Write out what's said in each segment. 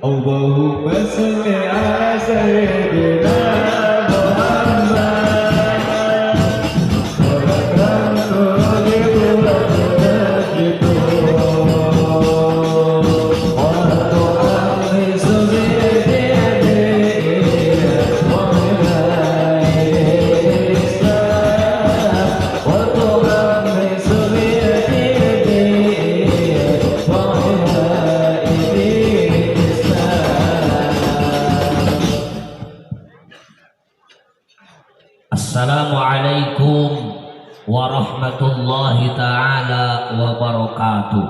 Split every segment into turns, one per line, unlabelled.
اللهم صل على سيدنا
Assalamualaikum warahmatullahi ta'ala wabarakatuh.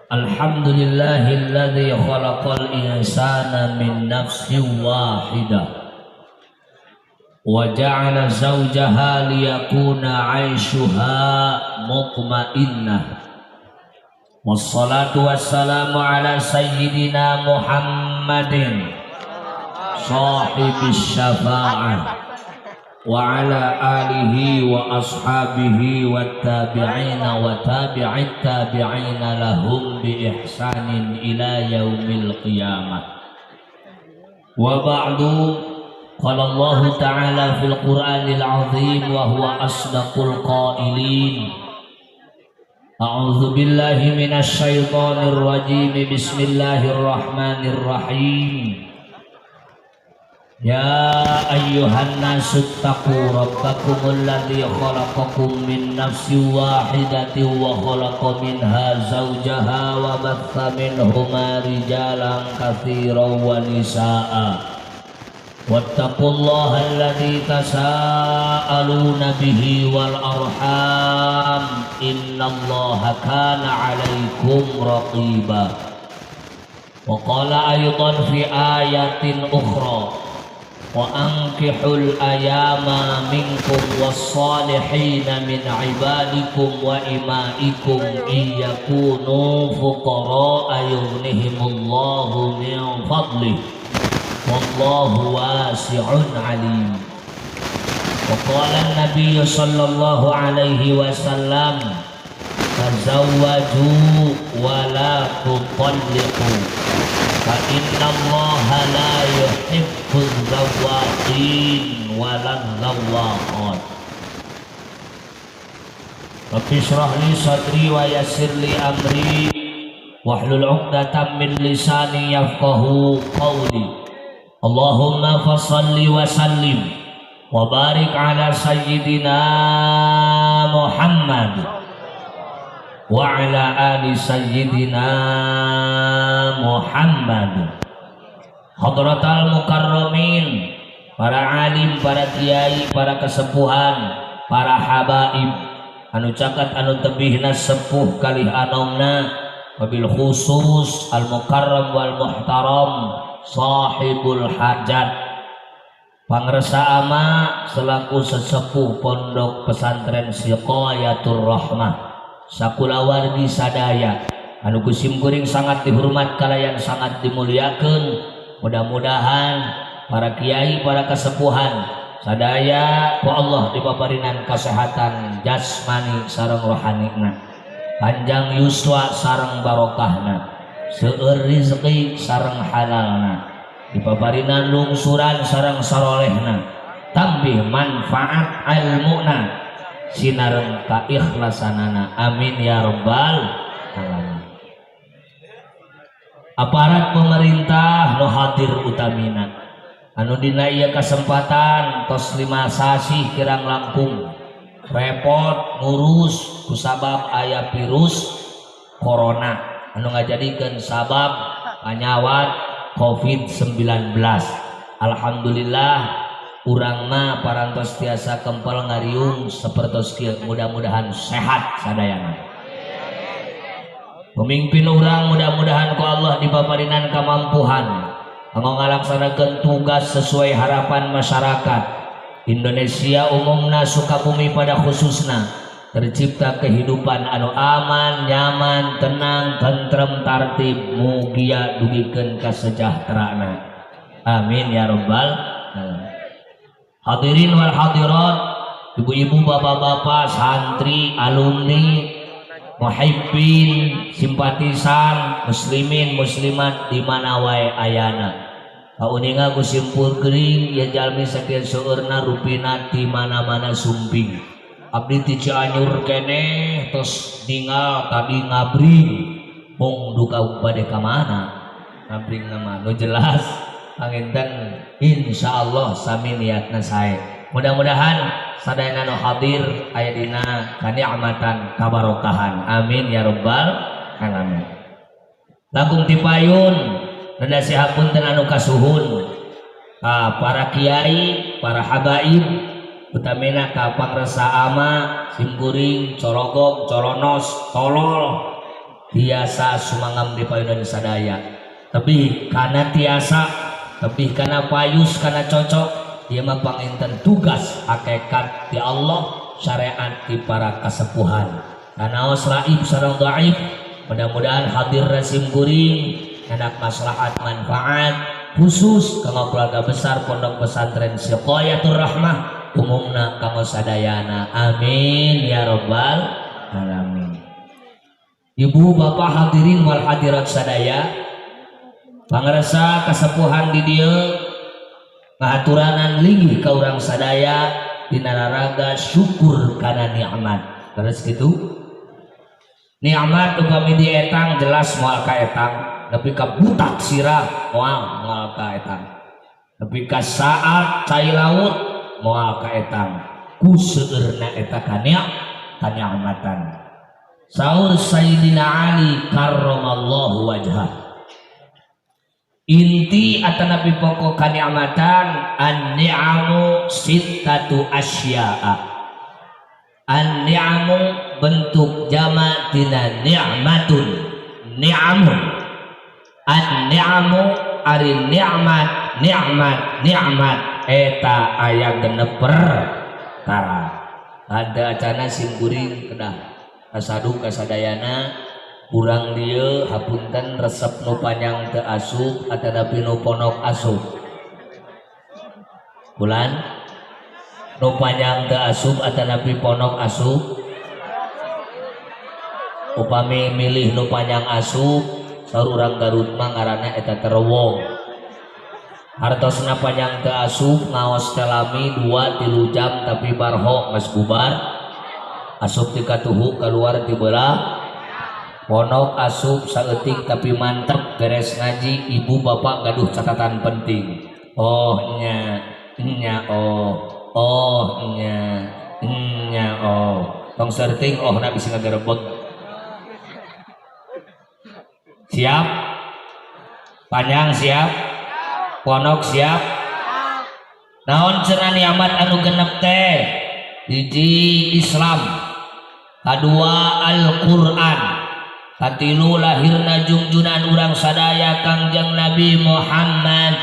Alhamdulillahilladzi khalaqal insana min nafsin wahidah wa ja'ala zawjaha liyakuna 'aishuha mutma'innah. Wassalatu wassalamu ala sayyidina Muhammadin sahibis syafa'ah wa ala alihi wa ashabihi wa tabi'ina wa tabi'it tabi'ina lahum bi ihsanin ila yaumil qiyamah. Wa ba'du, qala Allah ta'ala fil Qur'anil 'azim wa huwa asdaqul qailin. A'udzu billahi minasy syaithanir rajim. Bismillahirrahmanirrahim. Ya ayyuhan nasu taqu rabbakumul ladzi khalaqakum min nafsin wahidatin wa khalaqa minha zawjaha wa batha minhuma rijalan katsiran wa nisaa'a. Wattaqullaha alladzi tasaaluna bihi wal arham innallaha kana 'alaikum raqiba. Wa qala aydan fi ayatin ukhra wa ankihul ayama minkum was-salihina min ibadikum wa imaikum iyakunu fuqara yughnihimullahu min fadlihi wallahu wasi'un alim. Wa qala an-nabiy sallallahu alaihi wasallam tazawwaju wa la tutalliqu fa inna allaha la yuhibbu zawwaqin wa la zawwaqat. Rabbi shrah li sadri wa yassir li amri wahlul 'uqdatam min lisani yafqahu qawli. Allahumma fassalli wa sallim wa barik ala sayyidina Muhammad wa ala ali sayyidina Muhammad. Hadratal mukarramin, para alim, para kiai, para kesepuhan, para habaib anu caket anu tebihna sepuh kalih anomna, wabil khusus al mukarram wal muhtaram sahibul hajat pangresa ama selaku sesepuh pondok pesantren Siqayatur Rahmah sakulawargi sadaya anu kusim kuring sangat dihormat kalayan sangat dimuliakeun. Mudah-mudahan para kiai, para kesepuhan sadaya ku Allah dipaparinan kesehatan jasmani sareng rohanina, panjang yuswa sareng barokahna, seueur rezeki sareng halalna, dipaparinan lungsuran sareng sarolehna, tambih manfaat ilmuna sinareng kaikhlasanana. Amin ya rabbal alamin. Aparat pemerintah nu hadir utamina anu dina ieu kasempatan tos 5 sasi kirang langkung repot ngurus kusabab aya virus corona anu ngajadikeun sabab panyawat COVID-19. Alhamdulillah urang mah parantos tiasa kempel ngariung sapertos kieu, mudah-mudahan sehat sadayana. Pemimpin urang mudah-mudahan ku Allah dipaparinan kamampuhan kanggo ngalaksanakeun tugas sesuai harapan masyarakat Indonesia umumna, Sukabumi pada khususna, tercipta kehidupan anu aman, nyaman, tenang, tentrem, tartib, mugia dugikeun kasejahteraan. Amin ya rabbal alamin. Hadirin wal hadirat, ibu-ibu, bapak-bapak, santri, alumni, muhibbin simpatisan muslimin muslimat di mana wae ayana kauninga ku simpul gering ya jalmi sakieu seueurna rupina di mana-mana sumping abdi ti Cianjur keneh tos ningal tadi ngabring mung duka bade ka mana ngabring nama nu jelas panginten insyaallah sami niatna sae mudah-mudahan sadayana nu hadir aya dina kanikmatan kabarokahan amin ya rabbal alamin langkung tipayun rada sihapunten anu kasuhun para kiai para habaib utamina ka pangresa ama simkuring corogok colonos tolol tiasa sumangam di payunan sadaya tapi kana tiasa tapi kana payus kana cocok dia mah panginten tugas hakikat di Allah syariat di para kasepuhan karena raib sareng dhaif mudah-mudahan hadir rasim kuring hendak maslahat manfaat khusus kanggo keluarga besar pondok pesantren Siqayatur Rahmah umumna kanggo sadayana amin ya rabbal alamin. Ibu bapak hadirin wal hadirat sadaya pangresa kasepuhan di dieu ngahaturanan linggih ka urang sadaya dina raraga syukur kana nikmat terus kitu nikmat upami di etang jelas moal ka etang tapi ka butak sirah moal ka etang tapi ka saat cai laut moal ka etang ku seueurna eta kanikmatan saur Sayyidina Ali karramallahu wajhah inti atanapi pokok kanikmatan an-ni'amu sittatu asya'a an-ni'amu bentuk jama' tina ni'matun ni'amun an-ni'amu ari ni'mat eta aya genep perkara ada acana simkuring kedah kasadu kasadayana kurang dieu hapunten resep nu panjang teu asup atanapi nu ponok asup bulan nu panjang teu asup atanapi ponok asup upami milih nu panjang asup saur urang Garut mah ngaranna eta terowong hartosna panjang teu asup ngaos telami 2-3 jam tapi barho geus bubar asup ti katuhu keluar ti beulah ponok asup saeutik tapi mantep beres ngaji ibu bapak gaduh catatan penting oh nya tong serting oh na bisa ngagerebeg siap panjang siap ponok siap naon cenah nikmat anu genep teh hiji Islam kadua Al-Qur'an katilu lahirna jungjunan urang sadaya Kangjeng Nabi Muhammad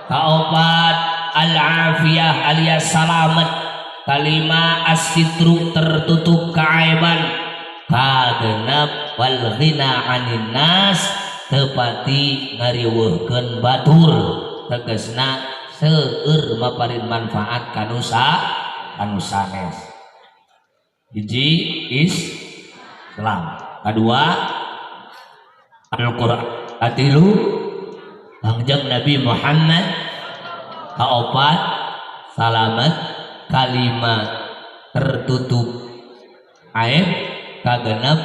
kaopat al-afiyah alias salamet kalima as-sitru tertutup keaiban kagenep wal ghina anin nas tepati ngariweuhkeun batur tegasna seueur maparin manfaat kanu sanes hiji Islam kedua Al-Quran katilu Kangjeng Nabi Muhammad kaopat salamet kalima tertutup aib kagenep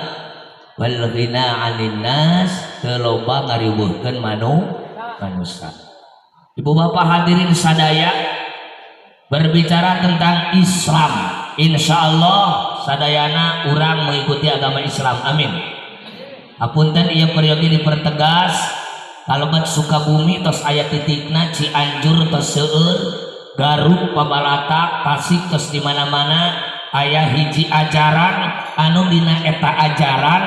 wal ghina 'anil nas teu loba ngariweuhkeun manusia. Ibu bapak hadirin sadaya berbicara tentang Islam insyaallah sadayana urang mengikuti agama Islam amin hapunten ieu periode dipertegas kalebat Sukabumi tos aya titikna Cianjur tos seueur Garut Pabalata Tasik tos di mana-mana aya hiji ajaran anu dina eta ajaran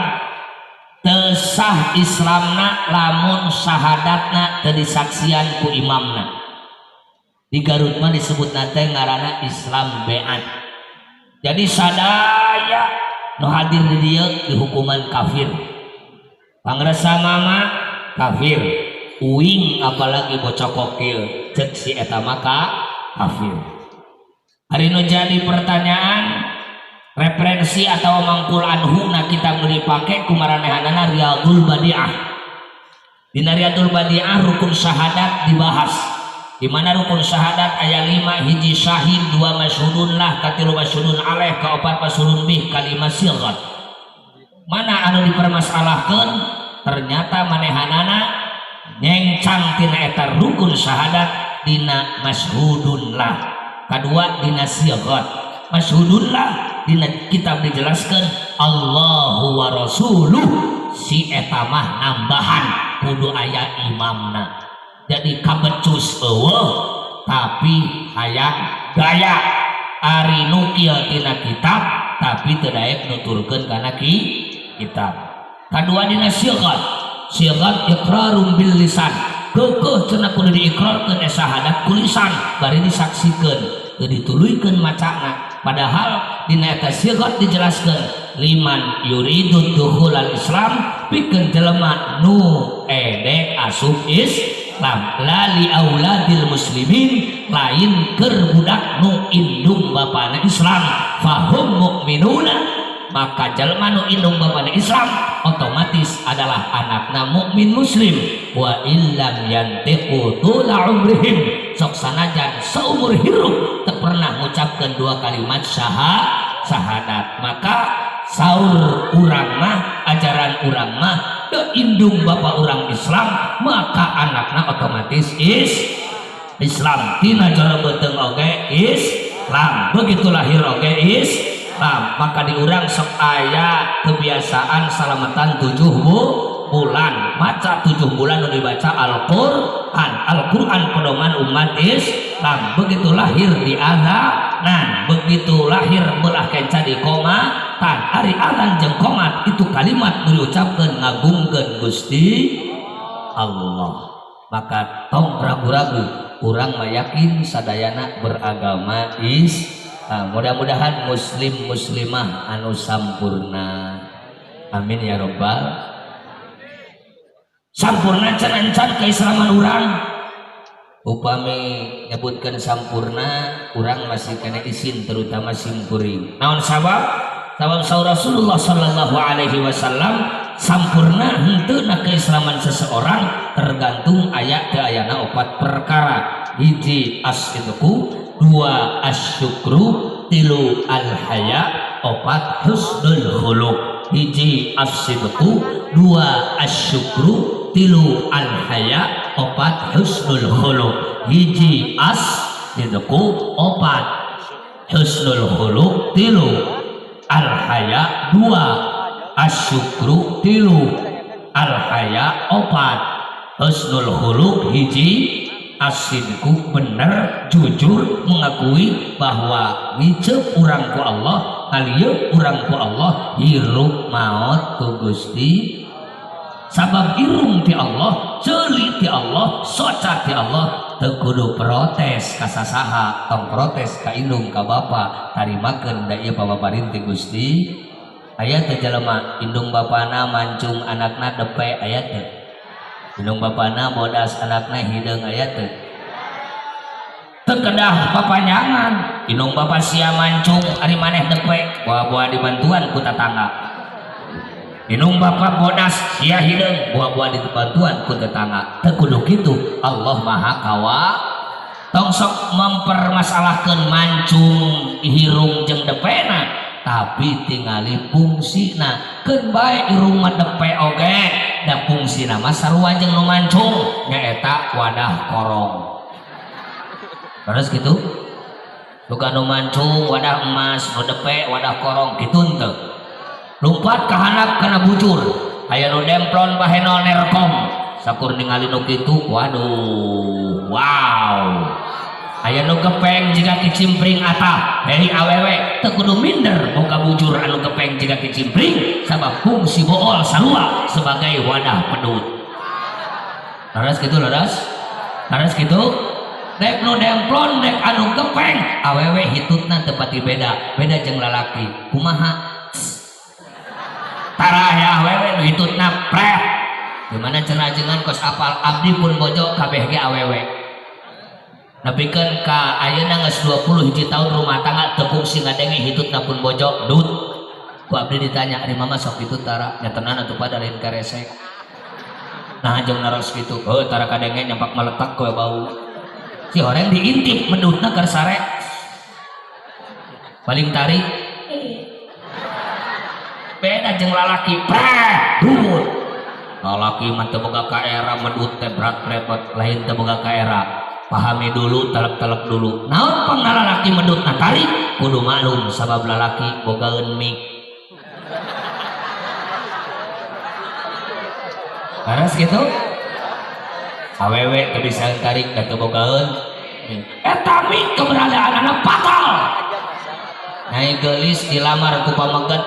teu sah Islamna lamun syahadatna teu disaksian ku imamna di Garut mah disebut nate ngaranna Islam beat jadi sadaya nu hadir di dieu dihukuman kafir pangresa mama kafir uing apalagi bocah kokil cek si eta maka kafir hari nu jadi pertanyaan referensi atau mangkul anhuna kita dipake kumaranehanana Riyadul Badi'ah. Di Riyadul Badi'ah rukun syahadat dibahas, di mana rukun syahadat ayat 5 hiji syahid, 2 masyhudun lah, katilu masyhudun alaih, kaopat masyhudun bih, kalimat sighat. Mana anu dipermasalahkan? Ternyata manehanana nyengcang tina eta rukun syahadat dina masyhudun lah, kedua dina sighat. Masyhudun lah dina kitab dijelaskan Allahu wa rasuluh, si eta mah nambahan kudu aya imamna, jadi kabecus eueuh tapi hayang gaya ari nu kieu tina kitab tapi teu daek nuturkeun kana kitab. Kadua dina sighat, sighat iqrarun bil lisan, keukeuh cenah kudu diikrarkeun syahadat ku lisan bari disaksikeun teu dituluykeun macana. Padahal dina eta sighat dijelaskeun liman yuridu dukhulal Islam, pikeun jelema nu edek asup Islam, la li auladil muslimin, lain keur budak nu indung bapana Islam, fahum mukminuna, maka jelema nu indung bapana Islam otomatis adalah anakna mukmin muslim. Wa illam yantiqu tula umrihim, sok sanajan seumur hirup teu pernah mengucapkan 2 kalimat syahadat, maka saur urang mah, ajaran urang mah teu indung bapak urang Islam, maka anakna otomatis Islam, tina jero beuteung oge Islam, begitu lahir oge Islam. Maka di urang sok aya kebiasaan salamatan 7 bulan, maca 7 bulan udah dibaca Al-Quran pedoman umat Islam. Begitu lahir di adanan, begitu lahir belah kenca di komatan, hari adzan jeung qomat itu kalimat diucapkeun ngagungkeun Gusti Allah. Maka tong ragu-ragu, urang mah yakin sadayana beragama Islam. Mudah-mudahan muslim muslimah anu sampurna, amin ya robbal. Sampurna can keislaman urang, upami nyebutkan sampurna urang masih kena izin terutama simkuring. Naon sabab? Sabab saur Rasulullah sallallahu alaihi wasallam sampurna henteuna keislaman seseorang tergantung ayat ke ayana 4 perkara. Hiji as-sidqu, 2 asyukru, 3 al-haya, 4 husnul khuluq. Hiji as-sidqu, 2 asyukru, 3 al-haya, 4 husnul khuluq. Hiji as-sidqu, 4 husnul khuluq, 3 al-haya, 2 asyukru, 3 al-haya, 4 husnul khuluq. Hiji as-sidqu, bener jujur mengakui bahwa ngicep urang ku Allah, alieu urang ku Allah, hirup maot ku Gusti, sabab irung ti Allah, ceuli ti Allah, soca ti Allah, teu kudu protes ka sasaha, tong protes ka indung ka bapa, tarimakeun da ieu papaparin ti Gusti. Aya teu jelema indung bapana mancung anakna depe, aya teu? Indung bapana bodas anakna hideung, aya teu? Teu kedah papanjangan, indung bapa sia mancung ari maneh depe, buah-buah dibantuan ku tatangga. Indung bapa bodas sia hideung, buah-buah dibantuan ku tetangga. Teu kudu kitu, Allah Maha Kawa. Tong sok mempermasalahkeun mancung hirung jeung depena, tapi tingali fungsina. Keun bae irung mah depe oge, da fungsina mah sarua jeung nu mancung, nyaeta wadah korong. Terus gitu, bukan nu mancung wadah emas, nu depe wadah korong, kitu henteu. Lumpat ka handap kana bujur, aya nu demplon bahenol nerkom, sakur ningali nu kitu, waduh, wow. Aya nu gepeng jiga kicimpring atah, hei awewe teu kudu minder boga bujur anu gepeng jiga kicimpring, sabab fungsi bool sarua sebagai wadah pedut. Laras kitu, laras kitu. Dek nu demplon dek anu gepeng, awewe hitutna teu pati beda jeung lalaki. Kumaha? Tarah ya awewe nu hitutna pret. Gimana cenah jengan kos apal abdi pun bojo kabeh ge awewe. napikeun ka ayeuna geus 20 hiji tahun rumah tangga teu fungsi ngadenge hitutna pun bojok dut ku abdi ditanya ari mama sok hitut tara nya tenan atuh pada lain karesek nah jeung naros kitu heuh tara kadenge nyampak meletak kowe bau si horeng diintip mendutna keur sare paling tarik beda jeung lalaki dut lalaki mah teu boga kaera medut teh berat repot lain teu boga kaera pahami dulu telek-telek dulu naon pangna lalaki medutna tarik kudu maklum sabab lalaki bogaeun mik paras gitu awewe teu bisa tarik da teu bogaeun eta mik keberadaanna fatal nyai geulis dilamar ku pameget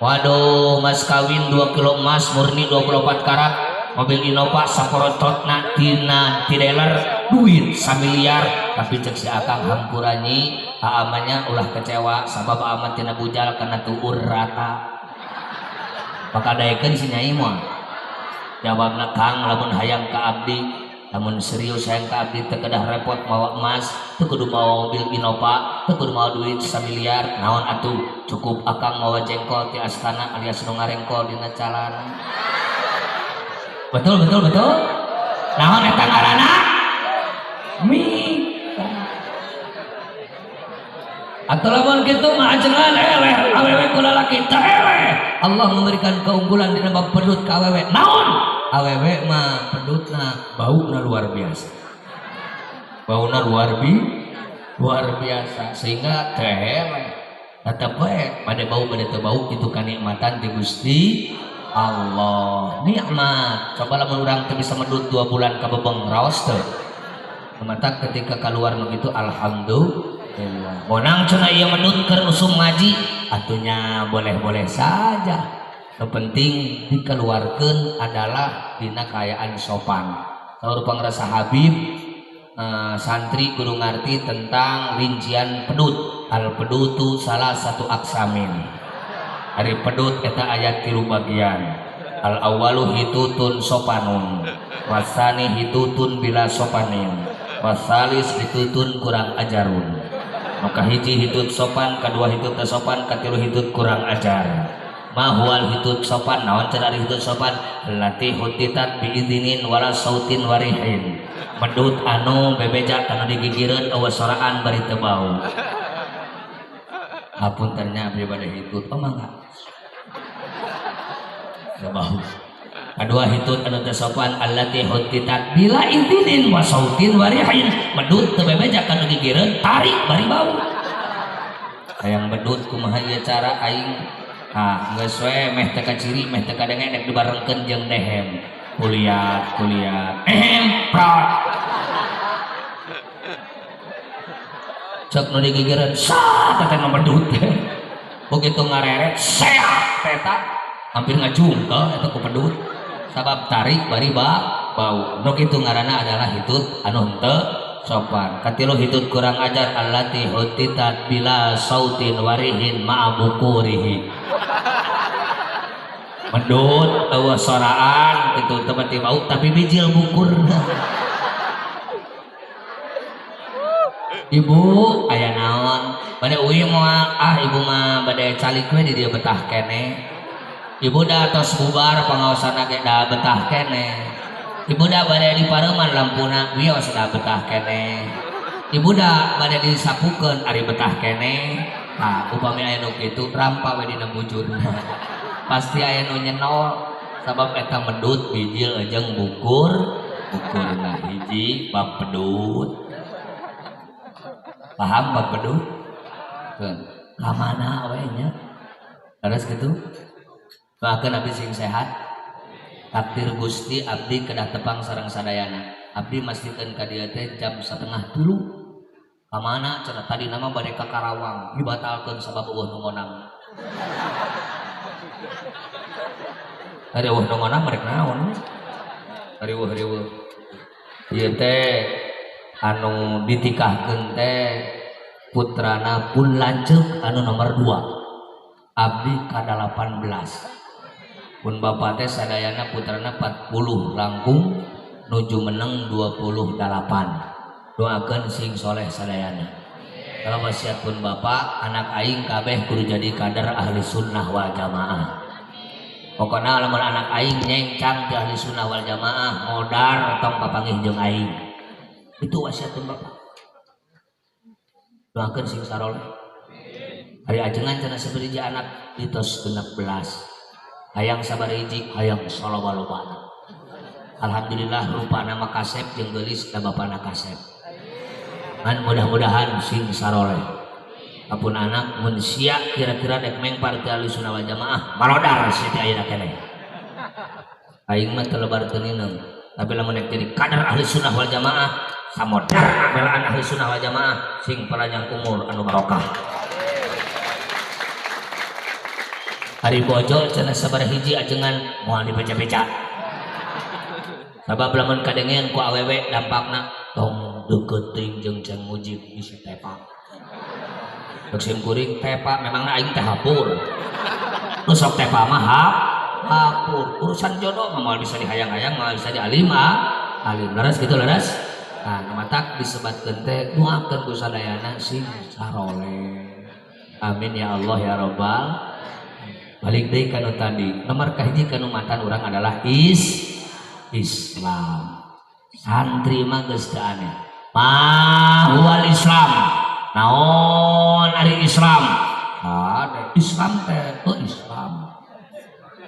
waduh mas kawin 2 kilo emas murni 24 karat mobil Innova saporototna tina dealer duit 1 miliar tapi cek si akang hampuranyi aamanya ulah kecewa sabab aman tina bujal kana tuur rata pakadaekeun si nyai mah jawabna kang lamun hayang ka abdi lamun serius hayang ka abdi teu kedah repot mawa emas teu kudu mawa mobil Innova teu kudu mawa duit 1 miliar naon atuh cukup akang mawa jengkol ti astana alias nu ngarengkol dina calana betul naon eta ngaranna mik atuh lamun kitu mah ajengan eleh awewe ku lalaki teu eleh Allah memberikan keunggulan di bab pedut ka awewe naon awewe mah pedutna bauna luar biasa bauna luar biasa sehingga teu eleh tetep we bade bau bade teu bau itu kanikmatan ti Gusti Allah nikmat coba lamun urang teu bisa medut 2 bulan ka bebeng raos teu mata ketika keluar begitu alhamdulillah bonang cenah ieu medut keur usum ngaji atunya boleh-boleh saja yang penting dikeluarkan adalah dina kaayaan sopan saur pangrasa Habib santri kudu ngarti tentang rincian pedut al pedutu salah satu aksamin ari pedut eta ayat 3 bagian al awalu hitutun sopanun wasani hitutun bila sopanin wasalis hitutun kurang ajarun maka hiji hitut sopan kedua hitut sopan katilu hitut kurang ajar mahwal hitut sopan naon cenah hitut sopan lati hutitat biidinin wala sautin warihin medut anu bebejak anu digigireun awas soraan bari teu bau hapuntennya pribadi hitut mangga teu bau kedua hitut anu teu sopan allati hutitat bila idinin wa sautin warihin medut teu bebejak anu digigireun tarik bari bau hayang medut kumaha ieu cara aing geus we meh teu kaciri meh teu kadenge nek dibarengkeun jeung dehem kuliah prot cek nu digigireun sa teh nu medut begitu ngareret seak eta hampir ngajungkel eta ku pedut sabab tarik bari bau nu kitu ngaranna adalah hitut anu henteu sopan katilu hitut kurang ajar allati hutitat bila sautin warihin ma'abukurihi medut eueuh soraan kitu teu pati bau tapi bijil bukurna ibu aya naon bade uwi moal ibu mah bade calik we di dieu betah keneh ibu dah tos bubar pengaosana ge da betah kene ibu dah bade di pareuman lampuna wios da betah kene ibu dah bade disapukeun ari betah kene upami aya nu kitu rampa we dina bujurna pasti aya nu nyenol sabab eta medut bijil jeung bukurna hiji bab pedut paham bab pedut ka mana we nya terus kitu bahkan abdi sing sehat takdir Gusti abdi kedah tepang sareng sadayana abdi mastikeun ka dieu teh jam 2:30 ka mana cenah tadi nama bade ka Karawang dibatalkeun sabab eueuh nu ngonang ari eueuh nu ngonang merek naon ari eueuh ieu teh anu ditikahkeun teh putrana pun lanceuk anu nomor 2 abdi ka 18 pun bapak teh sadayana putrana 40 langkung nuju meneng 28 doakeun sing soleh sadayana. Kalau wasiat pun bapak, anak aing kabeh kudu jadi kader ahli sunnah wal jamaah. Pokoknya lamun anak aing nyencang di ahli sunnah wal jamaah, modar tong papanggih jeung aing. Itu wasiat pun bapak. Doakeun sing saroleh. Hari ajengan cenah sabari anak ditos 16. Hayang sabariji, hayang saloba-lobana. Alhamdulillah rupa nama kasep jeung geulis da bapana kasep. Man mudah-mudahan sing saroleh. Apun anak mun sia kira-kira dek mengpar ti ahli sunnah wal jamaah, malodar siti ayeuna keneh. Aing mah teu lebar teu ninem, tapi lamun nek jadi kader ahli sunnah wal jamaah, samodar belaan ahli sunnah wal jamaah sing panjang umur anu barokah. Hari bojol cenah sabaraha ajengan moal dipeca-peca. Sabab lamun kadengean ku awewe dampakna tong deketing jeung Ceng Mujib isi tepa. Beksim kuring tepa memangna aing teh hapur. Nu sok tepa mah hapur. Urusan jodoh mah moal bisa dihayang-hayang, moal bisa dialim alim. Leres gitu leres. Nah, matak disebatkeun teh doakeun ku sadayana sing saroleh. Amin ya Allah ya Rabbal. Balik deui kana tadi. Nomor kahiji kanu matan urang adalah Islam. Santri mah geus teu aneh. Huwal Islam. Naon ari Islam? Ada Islam teh, Islam.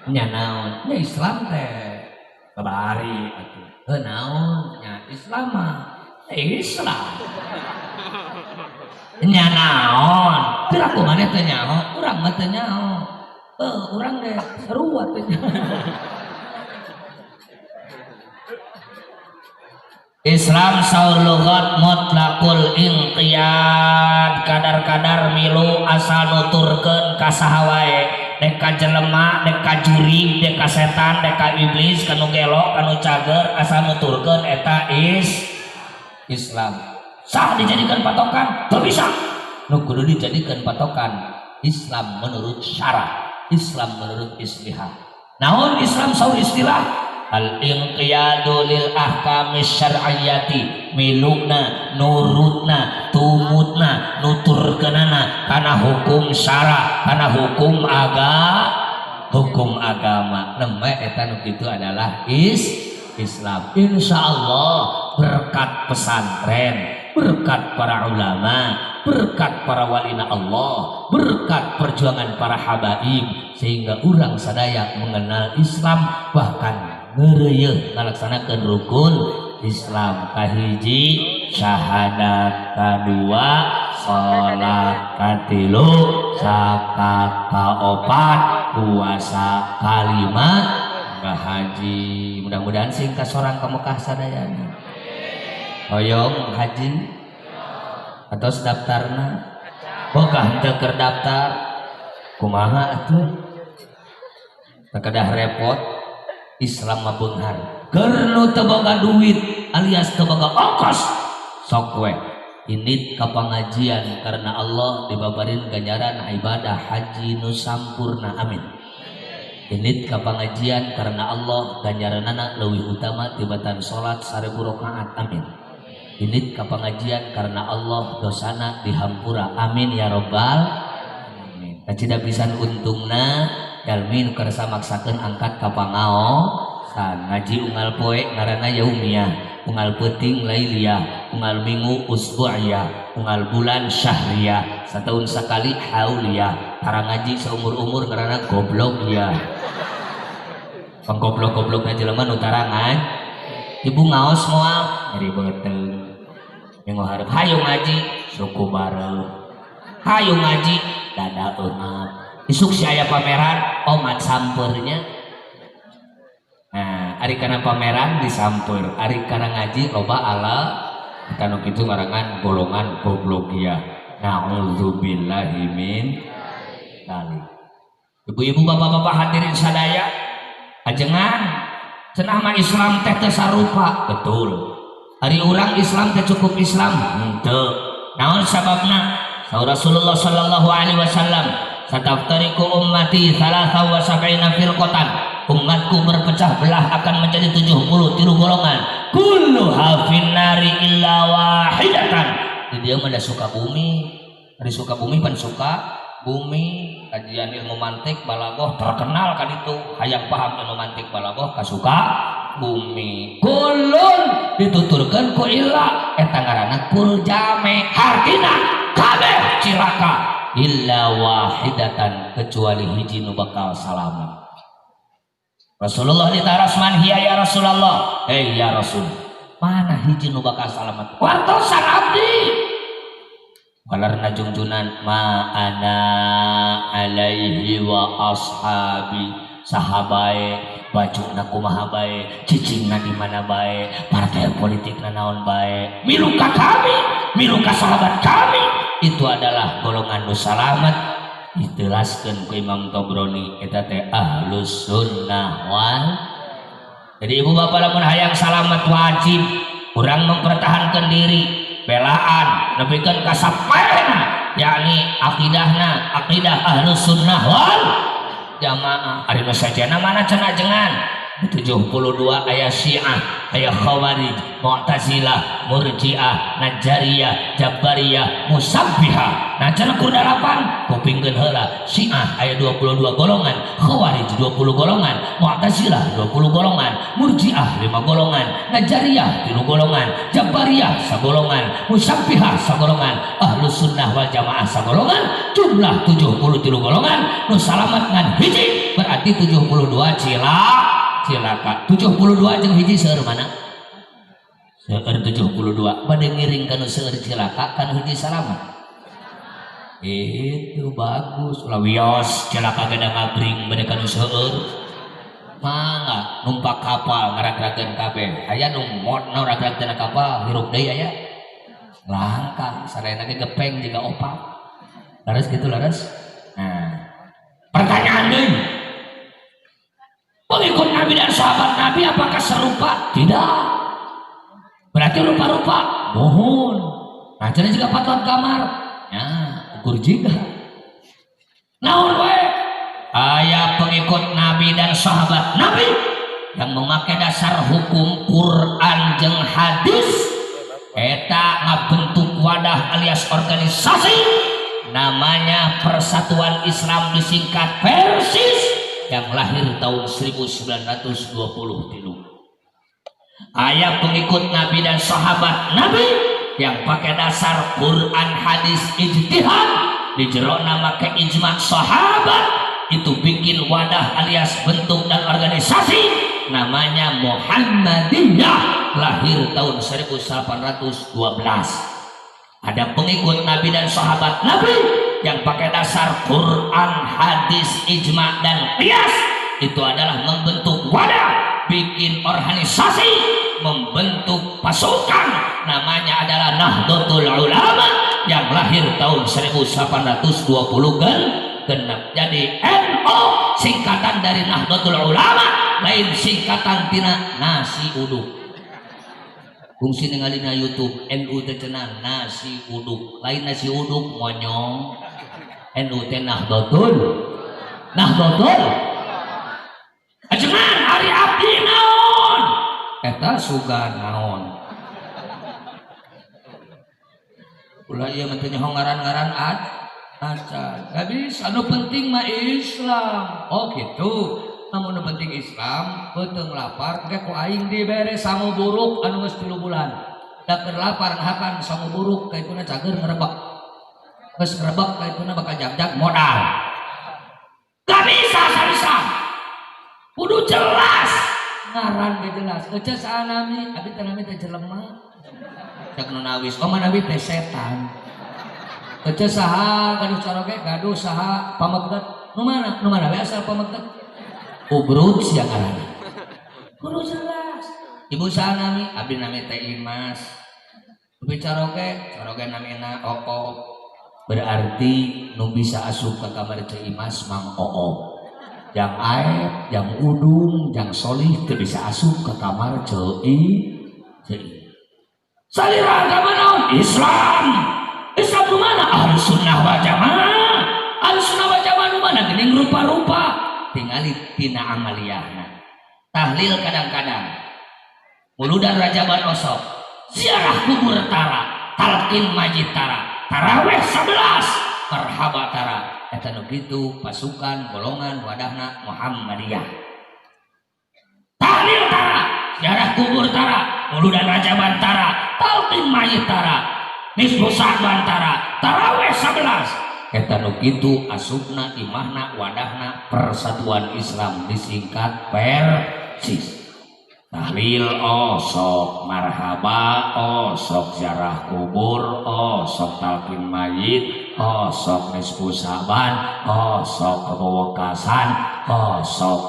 Nya naon? Nya Islam teh. Kabari atuh. Naon? Nya Islam mah Islam. Nya naon? Teu aku maneh teh nyaho, urang mah teu nyaho. Urang teh sarua teh. Islam saur lugat mutlaqul inqiyad, kadar-kadar milu asal nuturkeun ka saha wae, dek ka jelema, dek ka jurig, dek ka setan, dek ka iblis, kanu gelok, kanu cager, asal nuturkeun eta Islam. Sah dijadikan patokan? Teu bisa. Nu kudu dijadikan patokan Islam menurut syara, Islam menurut islihah. Naon Islam saur istilah? Al-inqiyadu lil ahkamis syar'iyyati, miluna, nurutna, tumutna, nuturkeunana kana hukum syara, kana hukum agama. Nembe eta nu kitu adalah Islam. Insyaallah berkat pesantren, berkat para ulama, berkat para walina Allah, berkat perjuangan para habaib, sehingga urang sadaya mengenal Islam, bahkan ngeureuyeun ngalaksanakeun rukun Islam. Kahiji syahadat, kadua salat, katilu zakat, kaopat puasa, kalimat haji. Mudah-mudahan sing kasorang ka Mekah sadayana. Hoyong haji atau daftarna boga henteu keur daftar kumaha atuh takadah repot. Islam mah beunghar keur nu teu boga duit alias teu boga ongkos sok we indit ka pangajian karena Allah dibabarin ganjaran ibadah haji nu sampurna. Amin. Indit ka pangajian karena Allah ganjaranana leuwih utama tibatan salat 1000 rakaat. Amin. Indit ka pangajian karena Allah dosana dihampura. Amin ya Rabbal alamin. Kacida pisan untungna jalmi nu kersa maksakeun angkat ka pangaosan ngaji unggal poe ngaranna yaumiyah, unggal peuting lailiyah, unggal minggu usbu'iyah, unggal bulan syahriyah, setahun sekali hauliyah, tara ngaji seumur-umur ngaranna goblokiyah. Panggoblok-goblokna jelema nu tara ngaji. Ibu ngaos moal nyeri beuteung. Minggu hareup hayu ngaji suku bareuh. Hayu ngaji dada eungat. Isuk si aya pameran omat sampeurnya. Nah, ari kana pameran disampeur, ari kana ngaji loba ala kana kitu ngarangan golongan goblokiyah. Nauzubillahi min dzalik. Ibu-ibu, bapak-bapak hadirin sadaya, ajengan cenah mah Islam teh teu sarupa. Betul. Ari urang Islam teh cukup Islam? Henteu. Naon sababna? Saur Rasulullah sallallahu alaihi wasallam, sataftariku ummati 73 firqatan umatku berpecah belah akan menjadi 73 golongan. Kulluha finnari illa wahidatan. Dia mah suka bumi. Dari suka bumi pan suka bumi. Kajian ilmu mantik balagoh terkenal kan itu. Hayang paham ilmu mantik balagoh kasuka bumi. Kulun dituturkan ku illa eta ngaranna kul jame hartina kabeh cilaka illa wahidatan kecuali hiji nu bakal salamet. Rasulullah ditarasman hiya ya Rasulullah. Ya Rasul, mana hiji nu bakal salamet? Wartosan abdi. Walarna jungjunan ma ana alaihi wa ashabi sahabae bajuna kumaha bae cicingna di mana bae partai politikna naon bae milu ka kami milu ka sahabat kami itu adalah golongan nu salamet. Ditelaskeun ku Imam Tobroni eta teh ahlus sunnah wal. Jadi ibu bapak lamun hayang salamet wajib urang mempertahankan diri belaan nepikeun ka sapaena yakni akidahna akidah ahlus sunnah wal jamaah. Ari nu sajana mana cenah jengan 72 aya Syiah, aya Khawarij, Mu'tazilah, Murji'ah, Najariyah, Jabariyah, Musabbihah. Nah cenah kudalapan kupingkeun heula Syiah aya 22 golongan, Khawarij 20 golongan, Mu'tazilah 20 golongan, Murji'ah 5 golongan, Najariyah 3 golongan, Jabariyah sagolongan, Musabbihah sagolongan, Ahlus Sunnah wal Jamaah sagolongan, jumlah 73 golongan, nu salamet ngan hiji berarti 72 cilaka 72 jeung hiji seueur mana? Seueur 72 bade ngiring kana seueur cilaka kan hiji salamet. Itu bagus ulah wios cilaka gada ngabring bade kana seueur. Mangga numpak kapal ngaragrakeun kabeh. Aya nu modna ragrakeun kapal hirup deui aya. Langka sarena ge gepeng jiga opat. Laras gitu laras. Nah, pertanyaan deui. Pengikut Nabi dan sahabat Nabi apakah serupa? Tidak. Berarti rupa-rupa. Mohon. Nah, jadi juga patut kamar. Ya, ukur juga. Naon wae? Aya pengikut Nabi dan sahabat Nabi yang memakai dasar hukum Quran jeung hadis. Eta ngabentuk wadah alias organisasi. Namanya Persatuan Islam disingkat Persis. Yang lahir tahun 1923. Ayat pengikut Nabi dan sahabat Nabi yang pakai dasar Quran hadis ijtihad di jero nama ke ijma sahabat itu bikin wadah alias bentuk dan organisasi namanya Muhammadiyah lahir tahun 1812. Ada pengikut Nabi dan sahabat Nabi yang pakai dasar Quran, hadis, ijma dan qiyas itu adalah membentuk wadah, bikin organisasi, membentuk pasukan namanya adalah Nahdlatul Ulama yang lahir tahun 1820 genap. Jadi NU singkatan dari Nahdlatul Ulama lain singkatan tina nasi uduk. Fungsi ningalina YouTube NU teh cenah nasi uduk lain nasi uduk monyong. NU teh Nahdlatul ajengan hari abdi naon eta suga naon ulah ieu mah teh nyaho ngaran-ngaran acan gak bisa anu penting mah Islam. Oh gitu namun anu penting Islam beuteung lapar ge ku aing dibere sangu buruk anu geus 3 bulan da keur lapar ngahakan sangu buruk kaituna cager ngarebek geus ngarebek kaituna bakal jag-jag modal gak bisa kudu jelas ngaran ge jelas eueuh saanami abi teh nami teh jelema cek nu nawis oh manawi teh setan eueuh saha gaduh caroge gaduh saha pamegdet nu mana we asal pamegdet ubrut sia ngaranna kudu jelas ibu saanami abi nami teh Imas abi caroge namina Oko berarti nu bisa asup ke kamar teh Imas Mang Oo. Yang aib, yang udung, yang solih teu bisa asup ke kamar cei. Salira agama naon? Islam. Islam nu mana? Ahlus Sunnah wal Jamaah. Ahlus Sunnah wal Jamaah nu mana? Geuning rupa-rupa. tingali tina amaliyahna. Tahlil kadang-kadang muludan rajaban osok, ziarah kubur tara, talqin majid tara, taraweh 11 marhaba tara. Eta nu kitu pasukan golongan wadahna Muhammadiyah. Tahlil tara, ziarah kubur tara, muludan rajaban tara, talqin majid tara, nisfu sa'ban tara, taraweh 11. Eta nu kitu asupna imahna wadahna Persatuan Islam, disingkat Persis. Tahlil osok marhaba, osok ziarah kubur, osok talqin mayit, osok nisfu saban, osok kewekasan, osok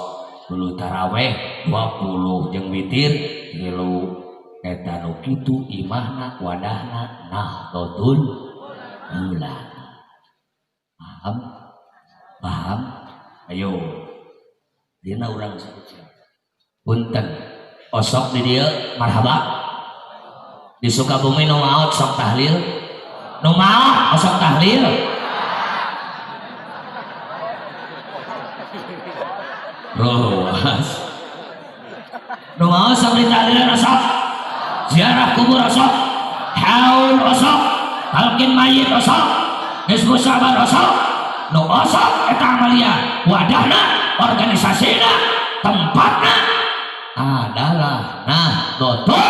dulu taraweh 20 jeung witir 3. Eta nu kitu imahna wadahna Nahdlatul Ulama. Paham? Ayo dina urang sabutkeun. Punten osok di dieu marhaba. Di Sukabumi nu maot sok tahlil. Nu maot osok tahlil. Ruas. Nu maot sok ditahlil osok. Ziarah kubur osok. Haul osok. Talqin mayit osok. Nisfu sabar osok. Nu osok eta amalia wadahna, organisasina, tempatna adalah Nahdlatul